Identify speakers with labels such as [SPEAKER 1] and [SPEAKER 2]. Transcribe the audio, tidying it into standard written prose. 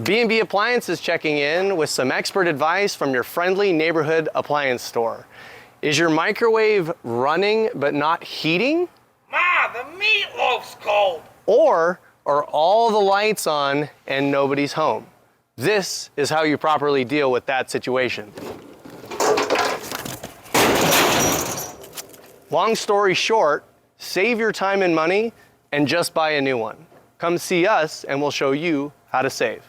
[SPEAKER 1] B&B Appliances checking in with some expert advice from your friendly neighborhood appliance store. Is your microwave running but not heating?
[SPEAKER 2] Ma, the meatloaf's cold.
[SPEAKER 1] Or are all the lights on and nobody's home? This is how you properly deal with that situation. Long story short, save your time and money and just buy a new one. Come see us and we'll show you how to save.